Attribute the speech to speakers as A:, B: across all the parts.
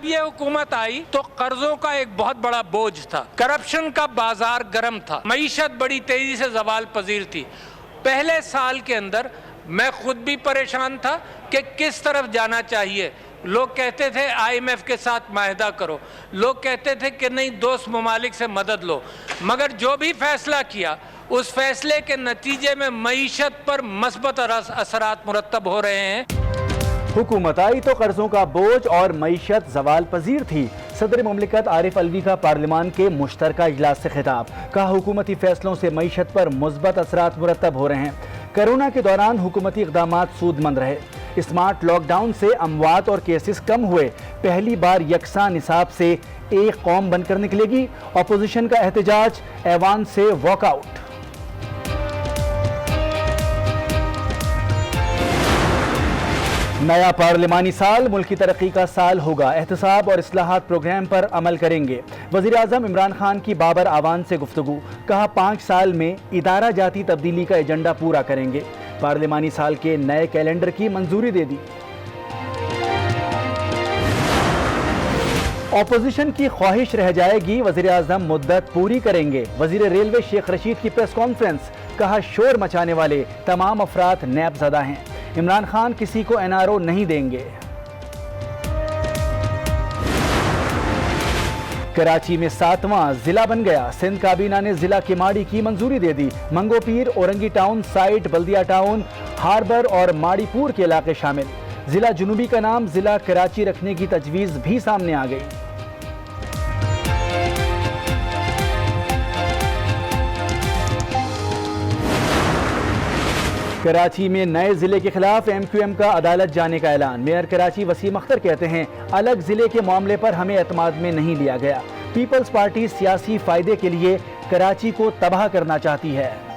A: जब ये हुकूमत आई तो कर्जों का एक बहुत बड़ा बोझ था, करप्शन का बाजार गर्म था, मईशत बड़ी तेजी से जवाल पजीर थी। पहले साल के अंदर मैं खुद भी परेशान था कि किस तरफ जाना चाहिए। लोग कहते थे IMF के साथ माहिदा करो, लोग कहते थे कि नहीं दोस्त ममालिक से मदद लो, मगर जो भी फैसला किया उस फैसले के नतीजे में मईशत पर मस्बत असरात मुरतब हो रहे हैं।
B: हुकूमत आई तो कर्जों का बोझ और मईशत जवाल पजीर थी। सदर मुमलिकत आरिफ अलवी का पार्लियामान के मुश्तरका इजलास से खिताब, कहा हुकूमती फैसलों से मईशत पर मुस्बत असरात मुरतब हो रहे हैं। कोरोना के दौरान हुकूमती इक़दामात सूदमंद रहे। स्मार्ट लॉकडाउन से अमवात और केसेस कम हुए। पहली बार यकसा निसाब से एक कौम बनकर निकलेगी। अपोजिशन का एहतजाज, ऐवान से वॉकआउट। नया पार्लिमानी साल मुल्की तरक्की का साल होगा। एहतसाब और इस्लाहात प्रोग्राम पर अमल करेंगे। वज़ीर आज़म इमरान खान की बाबर आवान से गुफ्तगू, कहा 5 साल में इदारा जाती तब्दीली का एजेंडा पूरा करेंगे। पार्लिमानी साल के नए कैलेंडर की मंजूरी दे दी। अपोजिशन की ख्वाहिश रह जाएगी, वज़ीर आज़म मुद्दत पूरी करेंगे। वज़ीर रेलवे शेख रशीद की प्रेस कॉन्फ्रेंस, कहा शोर मचाने वाले तमाम अफराद नैब ज़दा हैं। इमरान खान किसी को NRO नहीं देंगे। कराची में 7वां जिला बन गया। सिंध काबीना ने जिला किमाड़ी की मंजूरी दे दी। मंगोपीर, औरंगी टाउन साइट, बल्दिया टाउन, हार्बर और माड़ीपुर के इलाके शामिल। जिला जुनूबी का नाम जिला कराची रखने की तजवीज़ भी सामने आ गई। कराची में नए जिले के खिलाफ MQM का अदालत जाने का ऐलान। मेयर कराची वसीम अख्तर कहते हैं अलग जिले के मामले पर हमें एतमाद में नहीं लिया गया। पीपल्स पार्टी सियासी फायदे के लिए कराची को तबाह करना चाहती है।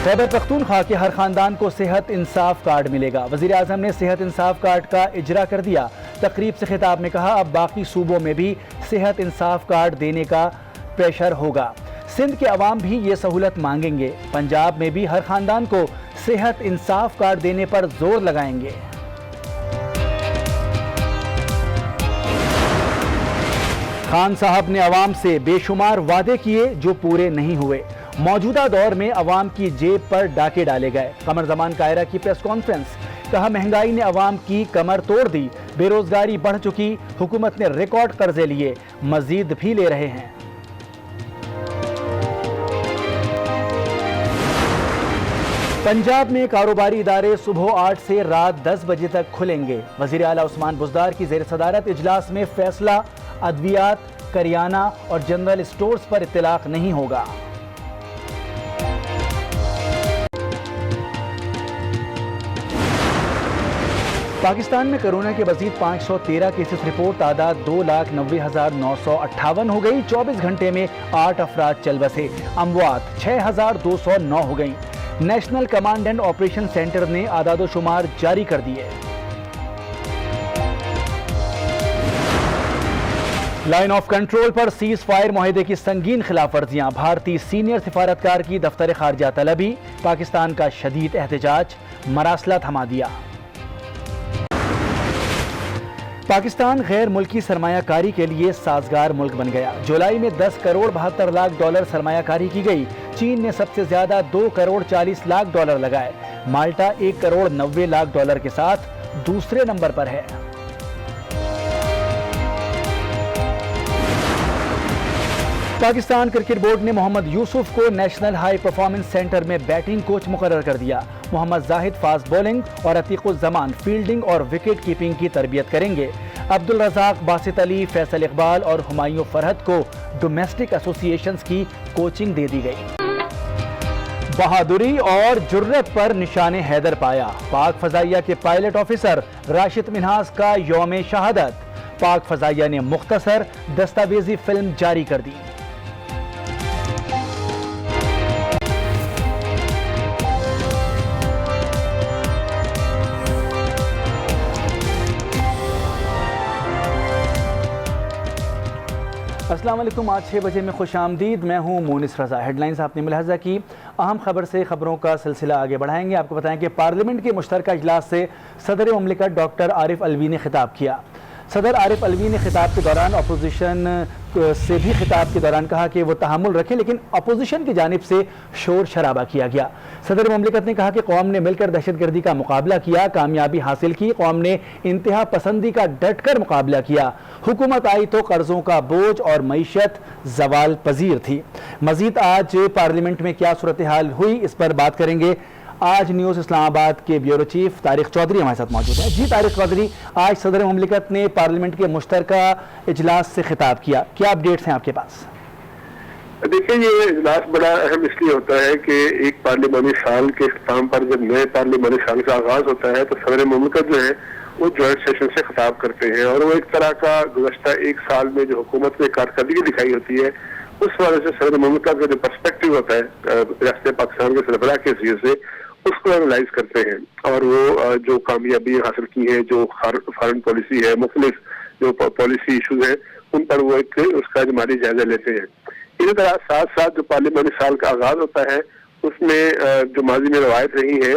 B: खैबर पख्तूनख्वा के हर खानदान को सेहत इंसाफ कार्ड मिलेगा। वज़ीर आज़म ने सेहत इंसाफ कार्ड का इजरा कर दिया। तकरीब से खिताब में कहा अब बाकी सूबों में भी सेहत इंसाफ कार्ड देने का प्रेशर होगा। सिंध के अवाम भी ये सहूलत मांगेंगे। पंजाब में भी हर खानदान को सेहत इंसाफ कार्ड देने पर जोर लगाएंगे। खान साहब ने अवाम से बेशुमार वादे किए जो पूरे नहीं हुए। मौजूदा दौर में अवाम की जेब पर डाके डाले गए। कमर जमान कायरा की प्रेस कॉन्फ्रेंस, कहा महंगाई ने अवाम की कमर तोड़ दी। बेरोजगारी बढ़ चुकी, हुकूमत ने रिकॉर्ड कर्जे लिए, मजीद भी ले रहे हैं। पंजाब में कारोबारी इदारे सुबह 8 से रात 10 बजे तक खुलेंगे। वज़ीर आला उस्मान बुज़दार की ज़ेर सदारत इजलास में फैसला, अद्वियात, करियाना और जनरल स्टोर्स पर इत्तलाक नहीं होगा। पाकिस्तान में कोरोना के मज़ीद 513 केसेस रिपोर्ट। तादाद 2,90,958 हो गई। 24 घंटे में 8 अफराद चल बसे। अमवात 6,209 हो गई। National command and operation centre ने आदादो शुमार जारी कर दिए। लाइन ऑफ कंट्रोल पर सीज फायर मुआहदे की संगीन खिलाफ वर्जियां। भारतीय सीनियर सिफारतकार की दफ्तर खारजा तलबी। पाकिस्तान का शदीद एहतजाज, मरासला थमा दिया। पाकिस्तान गैर मुल्की सरमायाकारी के लिए साजगार मुल्क बन गया। जुलाई में 10 करोड़ 72 लाख डॉलर सरमायाकारी की गई। चीन ने सबसे ज्यादा 2 करोड़ 40 लाख डॉलर लगाए। माल्टा 1 करोड़ 90 लाख डॉलर के साथ दूसरे नंबर पर है। पाकिस्तान क्रिकेट बोर्ड ने मोहम्मद यूसुफ को नेशनल हाई परफॉर्मेंस सेंटर में बैटिंग कोच मुकर्रर कर दिया। मोहम्मद जाहिद फास्ट बॉलिंग और अतीकुज़्ज़मान फील्डिंग और विकेट कीपिंग की तरबियत करेंगे। अब्दुल रज़ाक, बासित अली, फैसल इकबाल और हुमायूं फरहत को डोमेस्टिक एसोसिएशंस की कोचिंग दे दी गई। बहादुरी और जुर्रत पर निशाने हैदर पाया। पाक फजाइया के पायलट ऑफिसर राशिद मिन्हास का यौम शहादत। पाक फजाइया ने मुख्तसर दस्तावेजी फिल्म जारी कर दी। अस्सलाम वालेकुम। आज 6 बजे में खुश आमदीद। मैं हूँ मोनिस रज़ा। हेडलाइंस आपने मुलाहज़ा की। अहम खबर से खबरों का सिलसिला आगे बढ़ाएंगे। आपको बताएं कि पार्लियामेंट के मुश्तरका इजलास से सदर मुमलिकत डॉक्टर आरिफ अलवी ने खिताब किया। सदर आरिफ अलवी ने खिताब के दौरान अपोजिशन से भी खिताब के दौरान कहा कि वो तहम्मुल रखें, लेकिन अपोजिशन की जानिब से शोर शराबा किया गया। सदर मुमलिकत ने कहा कि कौम ने मिलकर दहशतगर्दी का मुकाबला किया, कामयाबी हासिल की। कौम ने इंतहा पसंदी का डट कर मुकाबला किया। हुकूमत आई तो कर्जों का बोझ और मईशत जवाल पजीर थी। मजीद आज पार्लियामेंट में क्या सूरत हाल हुई, इस पर बात करेंगे। आज न्यूज़ इस्लामाबाद के ब्यूरो चीफ तारिक चौधरी हमारे साथ मौजूद हैं। जी तारिक चौधरी, आज सदर मुमलिकत ने पार्लियामेंट के मुश्तरका इजलास से खिताब किया, क्या अपडेट्स हैं आपके पास?
C: देखिए, ये इजलास बड़ा अहम इसलिए होता है कि एक पार्लियामानी साल के इख्तिताम पर जब नए पार्लियामानी साल का आगाज होता है तो सदर मुमलिकत जो है वो जॉइंट सेशन से खिताब करते हैं और वो एक तरह का गुज़श्ता एक साल में जो हुकूमत ने कारकर्दगी दिखाई होती है उस वजह से सदर मुमलिकत का जो पर्सपेक्टिव होता है रियासत पाकिस्तान के सरबराह के हैसियत से उसको एनालाइज करते हैं और वो जो कामयाबी हासिल की है, जो फॉरेन पॉलिसी है, मुख्तलिफ जो पॉलिसी इशूज हैं उन पर वो एक उसका जमाली जायजा लेते हैं। इसी तरह साथ साथ जो पार्लियामानी साल का आगाज होता है उसमें जो माजी में रवायत रही है,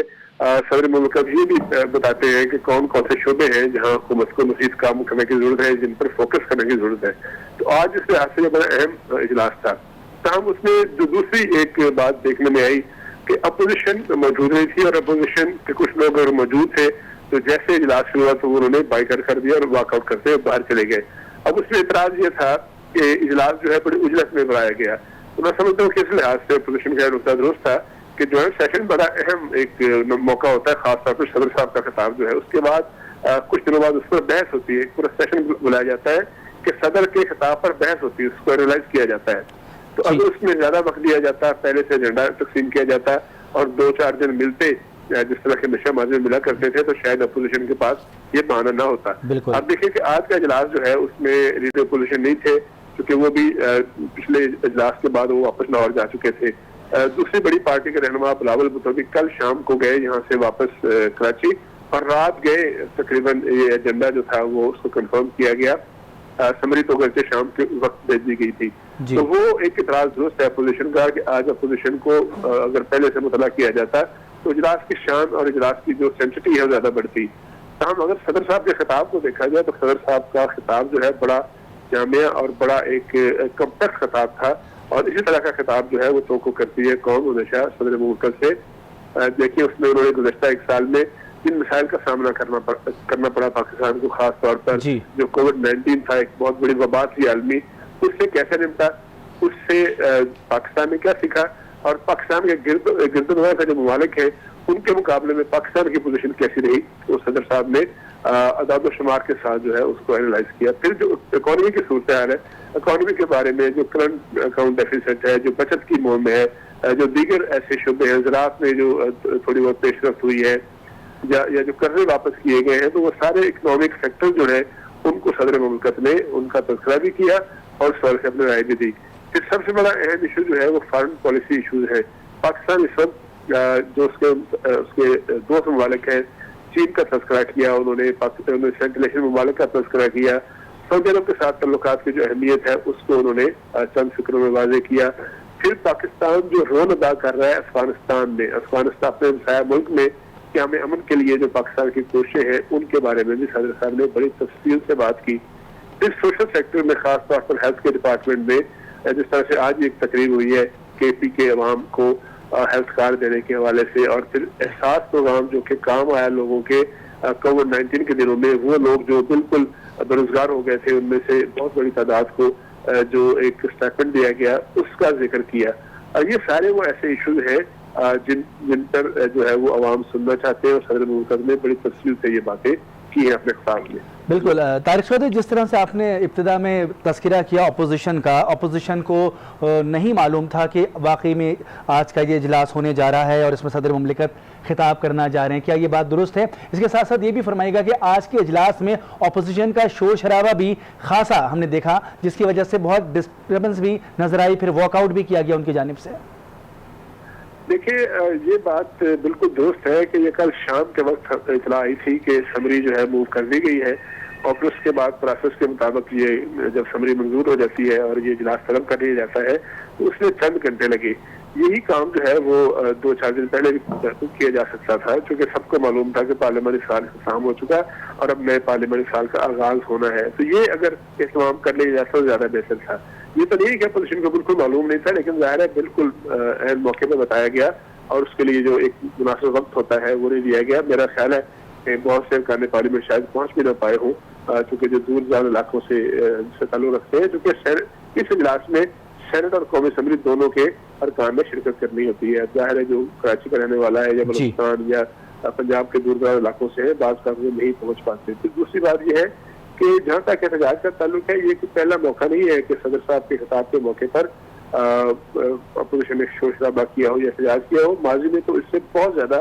C: सदर मुमलिकत ये भी बताते हैं कि कौन कौन से शोबे हैं जहाँ हुकूमत को मज़ीद काम करने की जरूरत है, जिन पर फोकस करने की जरूरत है। तो आज इस लिहाज से बड़ा अहम इजलास था। तमाम उसमें जो दूसरी एक बात देखने में आई कि अपोजिशन मौजूद नहीं थी और अपोजिशन के कुछ लोग अगर मौजूद थे तो जैसे इजलास शुरू हुआ तो उन्होंने बाइकआउट कर दिया और वॉकआउट करते बाहर चले गए। अब उसमें इतराज ये था कि इजलास जो है बड़ी उजलत में बनाया गया। तो मैं समझता हूँ कि इस लिहाज से अपोजिशन का नुकता दुरुस्त था कि ज्वाइंट सेशन बड़ा अहम एक मौका होता है, खासतौर पर सदर साहब का खिताब जो है उसके बाद कुछ दिनों बाद उस पर बहस होती है, पूरा सेशन बुलाया जाता है कि सदर के खिताब पर बहस होती है, उसको एनालाइज किया जाता है। तो अगर उसमें ज्यादा वक्त दिया जाता, पहले से एजेंडा तकसीम किया जाता और 2-4 दिन मिलते जिस तरह के नशा माजी मिला करते थे तो शायद अपोजिशन के पास ये बहाना ना होता। अब देखिए कि आज का इजलास जो है उसमें लीडर अपोजिशन नहीं थे क्योंकि वो भी पिछले इजलास के बाद वो वापस लाहौर जा चुके थे। दूसरी बड़ी पार्टी के रहनुमा बिलावल भुट्टो भी कल शाम को गए यहाँ से वापस कराची और रात गए, तकरीबन ये एजेंडा जो था वो उसको कंफर्म किया गया, समरी तो घर से शाम के वक्त भेज दी गई थी। तो वो एक इतराज दुरुस्त है अपोजिशन का कि आज अपोजिशन को अगर पहले से मुतला किया जाता तो इजलास की शान और इजलास की जो सेंसिटी है वो ज्यादा बढ़ती। तमाम अगर सदर साहब के खिताब को देखा जाए तो सदर साहब का खिताब जो है बड़ा जामिया और बड़ा एक कम्प्लेक्स खिताब था और इसी तरह का खिताब जो है वो तवक्को करती है कौम हमेशा सदर मुमलिकत से। देखिए उसमें उन्होंने गुज़श्ता एक साल में जिन मसाइल का सामना करना पड़ा पाकिस्तान को, खास तौर पर जो कोविड-19 था, एक बहुत बड़ी वबा थी आलमी, उससे कैसे निपटा, उससे पाकिस्तान ने क्या सीखा और पाकिस्तान के गिरद का जो ममालिक है उनके मुकाबले में पाकिस्तान की पोजीशन कैसी रही, तो सदर साहब ने अदाद शुमार के साथ जो है उसको एनालाइज किया। फिर जो इकोनॉमी की सूरत हाल है, इकोनॉमी के बारे में जो करंट अकाउंट डेफिसिट है, जो बचत की मोड़ में है, जो दीगर ऐसे शुबे हैं, ज़राअत में जो थोड़ी बहुत पेशरफ्त हुई है या जो कर्जे वापस किए गए हैं, तो वो सारे इकोनॉमिक सेक्टर जो है उनको सदर मुमलिकत ने उनका तज़किरा भी किया और इस से अपनी राय भी दी। फिर सबसे बड़ा अहम इशू जो है वो फॉरेन पॉलिसी इशूज है। पाकिस्तान इस वक्त जो उसके दोस्त ममालिक हैं, चीन का तज़किरा किया उन्होंने सेंट्रल एशियन ममालिक का तज़किरा किया, सऊदी अरब के साथ ताल्लुकात की जो अहमियत है उसको उन्होंने चंद फिक्रों में वाज़ेह किया। फिर पाकिस्तान जो रोल अदा कर रहा है अफगानिस्तान में, अफगानिस्तान अपने हमसाया मुल्क में क्या में अमन के लिए जो पाकिस्तान की कोशिशें हैं उनके बारे में भी सदर साहब ने बड़ी तफसील से बात की। इस सोशल सेक्टर में खास तौर पर हेल्थ के डिपार्टमेंट में जिस तरह से आज एक तकरीब हुई है KP के अवाम को हेल्थ कार्ड देने के हवाले से और फिर एहसास प्रोग्राम जो कि काम आया लोगों के कोविड-19 के दिनों में, वो लोग जो बिल्कुल बेरोजगार हो गए थे उनमें से बहुत बड़ी तादाद को जो एक स्टाइपेंड दिया गया उसका जिक्र किया। ये सारे वो ऐसे इशूज हैं जिन पर जो है वो अवाम सुनना चाहते हैं और सदर मुमलिकत ने बड़ी तफसील से ये बातें की है अपने खिताब में।
B: बिल्कुल तारिक चौधरी, जिस तरह से आपने इब्तिदा में तस्करा किया अपोजिशन का, अपोजिशन को नहीं मालूम था कि वाकई में आज का ये इजलास होने जा रहा है और इसमें सदर मुमलिकत खिताब करना जा रहे हैं, क्या ये बात दुरुस्त है? इसके साथ साथ ये भी फरमाइएगा कि आज के इजलास में अपोजिशन का शोर शराबा भी खासा हमने देखा जिसकी वजह से बहुत डिस्टर्बेंस भी नजर आई, फिर वॉकआउट भी किया गया उनकी जानिब से।
C: देखिए ये बात बिल्कुल दुरुस्त है कि ये कल शाम के वक्त इतला आई थी कि समरी जो है मूव कर दी गई है اور پھر اس کے بعد پروسیس کے مطابق یہ جب سمری منظور ہو جاتی ہے اور یہ اجلاس طلب کر لیا جاتا ہے تو اس میں چند گھنٹے لگے. یہی کام جو ہے وہ 2-4 دن پہلے بھی کیا جا سکتا تھا، چونکہ سب کو معلوم تھا کہ پارلیمانی سال اختتام ہو چکا اور اب نئے پارلیمانی سال کا آغاز ہونا ہے. تو یہ اگر اہتمام کر لیا جاتا تو زیادہ بہتر تھا. یہ تو نہیں کہ اپوزیشن کو بالکل معلوم نہیں تھا، لیکن ظاہر ہے بالکل اہم موقع پہ بتایا گیا اور اس کے لیے جو ایک مناسب وقت ہوتا ہے وہ نہیں دیا گیا. میرا خیال ہے کہ بہت سے ارکان پارلیمنٹ شاید پہنچ بھی نہ پائے ہوں، چونکہ جو دور دراز علاقوں سے تعلق رکھتے ہیں، چونکہ اس اجلاس میں سینٹ اور قومی اسمبلی دونوں کے ارکان میں شرکت کرنی ہوتی ہے. ظاہر ہے جو کراچی کا رہنے والا ہے یا بلوچستان یا پنجاب کے دور دراز علاقوں سے ہے، بعض کا نہیں پہنچ پاتے. پھر دوسری بات یہ ہے کہ جہاں تک احتجاج کا تعلق ہے، یہ کوئی پہلا موقع نہیں ہے کہ صدر صاحب کے خطاب کے موقع پر اپوزیشن نے شور شرابہ کیا ہو یا احتجاج کیا ہو. ماضی میں تو اس سے بہت زیادہ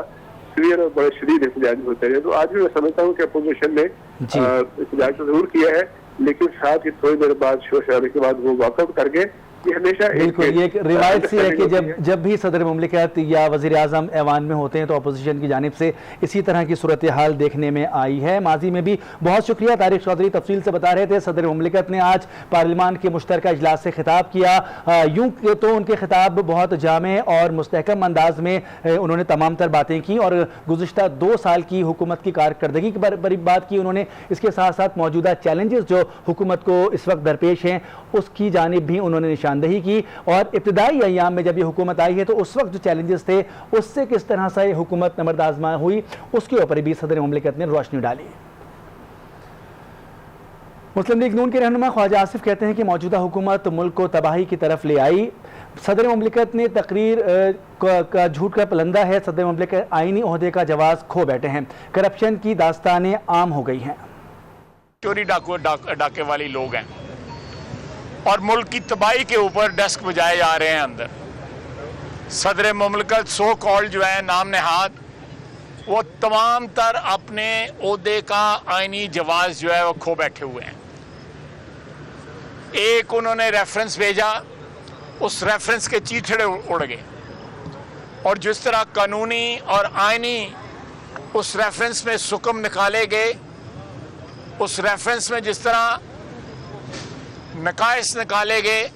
C: سویئر اور بڑے شدید احتجاج ہوتے ہیں. تو آج بھی میں سمجھتا ہوں کہ اپوزیشن نے احتجاج تو ضرور کیا ہے، لیکن ساتھ ہی تھوڑی دیر بعد شور شرابے کے بعد وہ واک آؤٹ کر کے یہ ہمیشہ
B: بالکل یہ ایک روایت سی ہے کہ جب بھی صدر مملکت یا وزیر اعظم ایوان میں ہوتے ہیں تو اپوزیشن کی جانب سے اسی طرح کی صورتحال دیکھنے میں آئی ہے. ماضی میں بھی بہت شکریہ. طارق چودھری تفصیل سے بتا رہے تھے صدر مملکت نے آج پارلیمان کے مشترکہ اجلاس سے خطاب کیا. یوں تو ان کے خطاب بہت جامع اور مستحکم انداز میں انہوں نے تمام تر باتیں کی اور گزشتہ 2 سال کی حکومت کی کارکردگی کی بات کی انہوں نے. اس کے ساتھ ساتھ موجودہ چیلنجز جو حکومت کو اس وقت درپیش ہیں اس کی جانب بھی انہوں نے نشاندہی کی اور ابتدائی ایام میں جب یہ حکومت آئی ہے تو اس وقت جو چیلنجز تھے اس سے کس طرح سے یہ حکومت نبرد آزما ہوئی اس کے اوپر بھی صدر مملکت نے روشنی ڈالی. مسلم لیگ نون کے رہنما خواجہ آصف کہتے ہیں کہ موجودہ حکومت ملک کو تباہی کی طرف لے آئی. صدر مملکت نے تقریر کا جھوٹ کا پلندہ ہے. صدر مملکت آئینی عہدے کا جواز کھو بیٹھے ہیں. کرپشن کی داستانیں عام ہو گئی ہیں.
D: چوری ڈاکے والی لوگ ہیں اور ملک کی تباہی کے اوپر ڈیسک بجائے جا رہے ہیں اندر. صدر مملکت سو کال جو ہے نام نہاد وہ تمام تر اپنے عہدے کا آئینی جواز جو ہے وہ کھو بیٹھے ہوئے ہیں. ایک انہوں نے ریفرنس بھیجا، اس ریفرنس کے چیٹھڑے اڑ گئے اور جس طرح قانونی اور آئینی اس ریفرنس میں سکم نکالے گئے، اس ریفرنس میں جس طرح نقائص نکالے گئے